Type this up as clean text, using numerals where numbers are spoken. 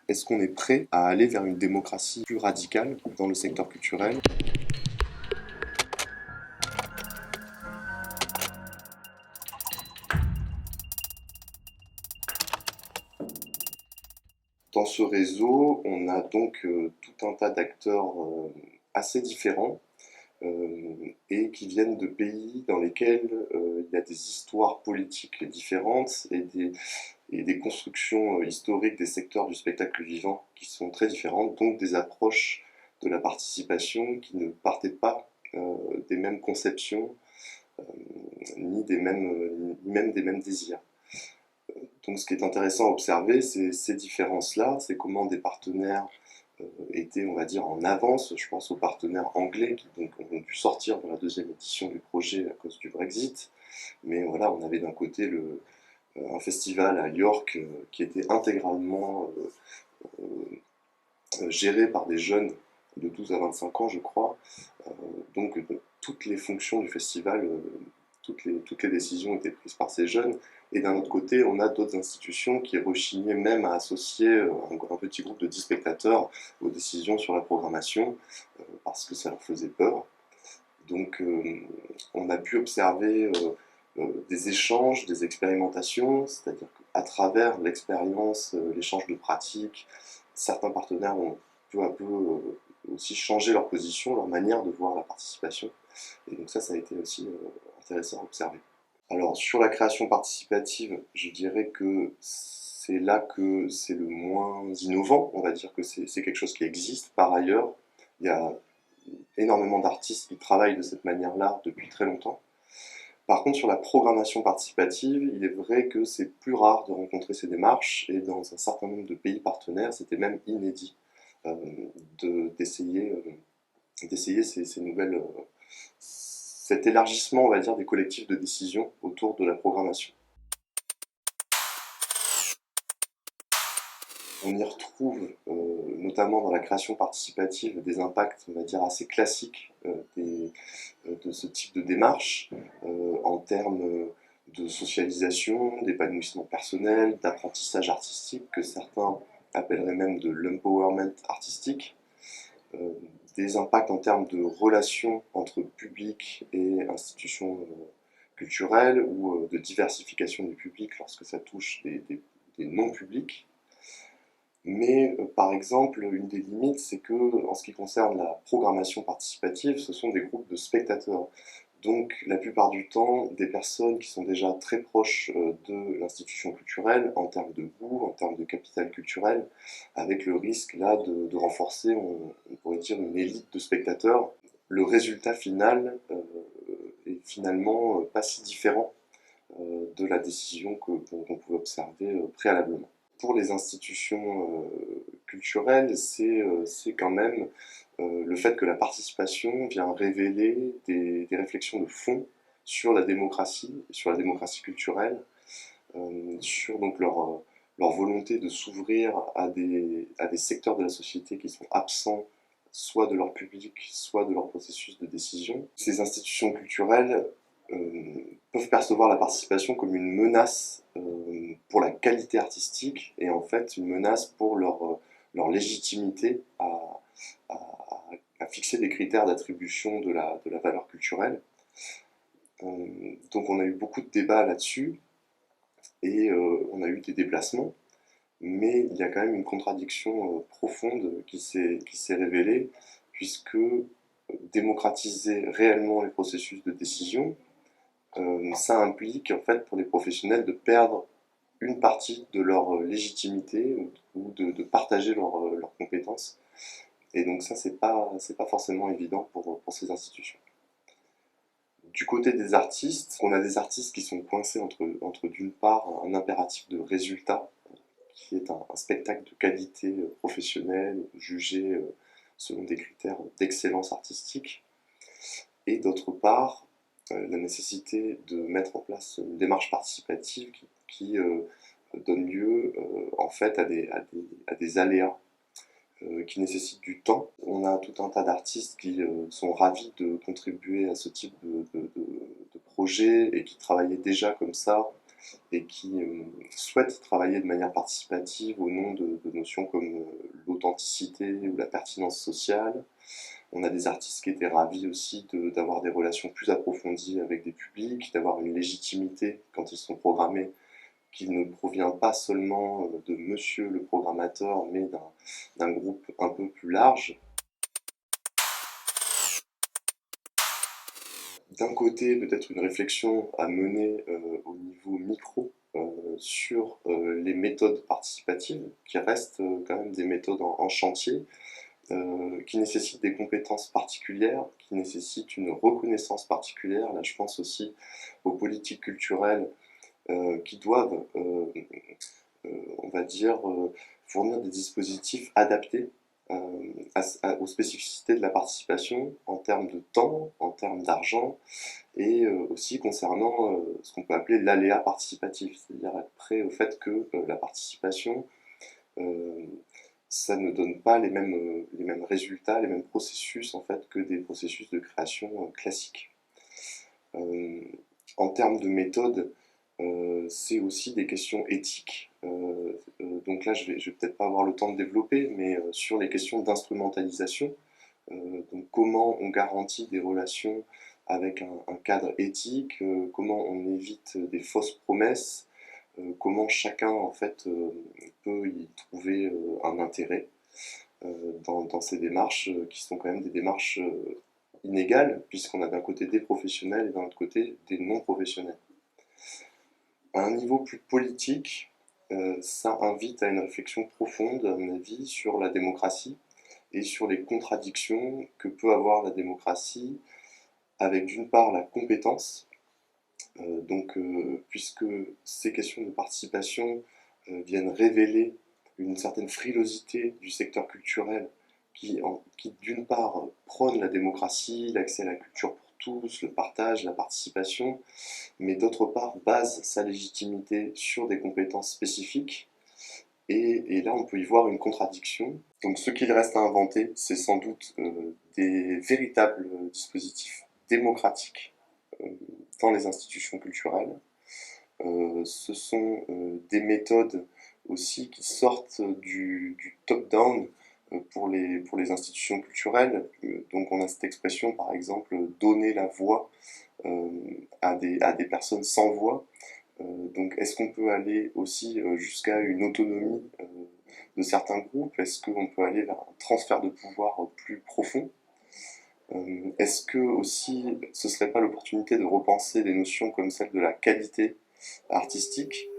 Est-ce qu'on est prêt à aller vers une démocratie plus radicale dans le secteur culturel? Dans ce réseau, on a donc tout un tas d'acteurs assez différents et qui viennent de pays dans lesquels il y a des histoires politiques différentes et des constructions historiques des secteurs du spectacle vivant qui sont très différentes, donc des approches de la participation qui ne partaient pas des mêmes conceptions euh, ni même des mêmes désirs. Donc ce qui est intéressant à observer, c'est ces différences-là, c'est comment des partenaires étaient, on va dire, en avance. Je pense aux partenaires anglais qui donc, ont dû sortir dans la deuxième édition du projet à cause du Brexit. Mais voilà, on avait d'un côté un festival à York qui était intégralement géré par des jeunes de 12 à 25 ans, je crois. Euh, donc toutes les fonctions du festival, toutes les décisions étaient prises par ces jeunes. Et d'un autre côté, on a d'autres institutions qui rechignaient même à associer un petit groupe de 10 spectateurs aux décisions sur la programmation, parce que ça leur faisait peur. Donc on a pu observer des échanges, des expérimentations, c'est-à-dire qu'à travers l'expérience, l'échange de pratiques, certains partenaires ont peu à peu aussi changé leur position, leur manière de voir la participation. Et donc ça a été aussi intéressant à observer. Alors sur la création participative, je dirais que c'est là que c'est le moins innovant, on va dire que c'est quelque chose qui existe par ailleurs. Il y a énormément d'artistes qui travaillent de cette manière-là depuis très longtemps. Par contre, sur la programmation participative, il est vrai que c'est plus rare de rencontrer ces démarches et dans un certain nombre de pays partenaires, c'était même inédit euh, d'essayer ces nouvelles, cet élargissement, on va dire, des collectifs de décision autour de la programmation. On y retrouve, notamment dans la création participative, des impacts, on va dire, assez classiques de ce type de démarche, en termes de socialisation, d'épanouissement personnel, d'apprentissage artistique, que certains appelleraient même de l'empowerment artistique, euh, des impacts en termes de relations entre public et institutions culturelles ou de diversification du public lorsque ça touche des non-publics. Mais par exemple, une des limites, c'est que en ce qui concerne la programmation participative, ce sont des groupes de spectateurs. Donc la plupart du temps, des personnes qui sont déjà très proches de l'institution culturelle en termes de goût, en termes de capital culturel, avec le risque là de renforcer, on pourrait dire, une élite de spectateurs. Le résultat final est finalement pas si différent de la décision qu'on pouvait observer préalablement. Pour les institutions culturelles, c'est quand même le fait que la participation vient révéler des réflexions de fond sur la démocratie culturelle, sur donc leur volonté de s'ouvrir à des secteurs de la société qui sont absents soit de leur public, soit de leur processus de décision. Ces institutions culturelles peuvent percevoir la participation comme une menace pour la qualité artistique et en fait une menace pour leur légitimité à, à fixer des critères d'attribution de la valeur culturelle. Donc on a eu beaucoup de débats là-dessus et on a eu des déplacements, mais il y a quand même une contradiction profonde qui s'est révélée, puisque démocratiser réellement les processus de décision, ça implique en fait pour les professionnels de perdre une partie de leur légitimité ou de partager leurs compétences. Et donc ça, c'est pas forcément évident pour ces institutions. Du côté des artistes, on a des artistes qui sont coincés entre d'une part un impératif de résultat, qui est un spectacle de qualité professionnelle, jugé selon des critères d'excellence artistique, et d'autre part la nécessité de mettre en place une démarche participative qui donne lieu en fait à des aléas qui nécessitent du temps. On a tout un tas d'artistes qui sont ravis de contribuer à ce type de projet et qui travaillaient déjà comme ça et qui souhaitent travailler de manière participative au nom de notions comme l'authenticité ou la pertinence sociale. On a des artistes qui étaient ravis aussi d'avoir des relations plus approfondies avec des publics, d'avoir une légitimité quand ils sont programmés qui ne provient pas seulement de monsieur le programmateur, mais d'un groupe un peu plus large. D'un côté, peut-être une réflexion à mener au niveau micro sur les méthodes participatives, qui restent quand même des méthodes en chantier, qui nécessitent des compétences particulières, qui nécessitent une reconnaissance particulière. Là, je pense aussi aux politiques culturelles qui doivent, on va dire, fournir des dispositifs adaptés aux spécificités de la participation en termes de temps, en termes d'argent, et aussi concernant ce qu'on peut appeler l'aléa participatif, c'est-à-dire être prêt au fait que la participation, ça ne donne pas les mêmes résultats, les mêmes processus en fait que des processus de création classiques. En termes de méthode, c'est aussi des questions éthiques. Donc là, je vais peut-être pas avoir le temps de développer, mais sur les questions d'instrumentalisation, donc comment on garantit des relations avec un cadre éthique, comment on évite des fausses promesses, comment chacun en fait peut y trouver un intérêt dans ces démarches qui sont quand même des démarches inégales, puisqu'on a d'un côté des professionnels et d'un autre côté des non-professionnels. À un niveau plus politique, ça invite à une réflexion profonde, à mon avis, sur la démocratie et sur les contradictions que peut avoir la démocratie avec d'une part la compétence, puisque ces questions de participation viennent révéler une certaine frilosité du secteur culturel qui d'une part prône la démocratie, l'accès à la culture pour tous, le partage, la participation, mais d'autre part base sa légitimité sur des compétences spécifiques. Et là, on peut y voir une contradiction. Donc, ce qu'il reste à inventer, c'est sans doute des véritables dispositifs démocratiques dans les institutions culturelles. Ce sont des méthodes aussi qui sortent du top-down pour les institutions culturelles. Donc, on a cette expression, par exemple, donner la voix à des personnes sans voix. Donc, est-ce qu'on peut aller aussi jusqu'à une autonomie de certains groupes? Est-ce qu'on peut aller vers un transfert de pouvoir plus profond? Est-ce que aussi ce ne serait pas l'opportunité de repenser des notions comme celle de la qualité artistique?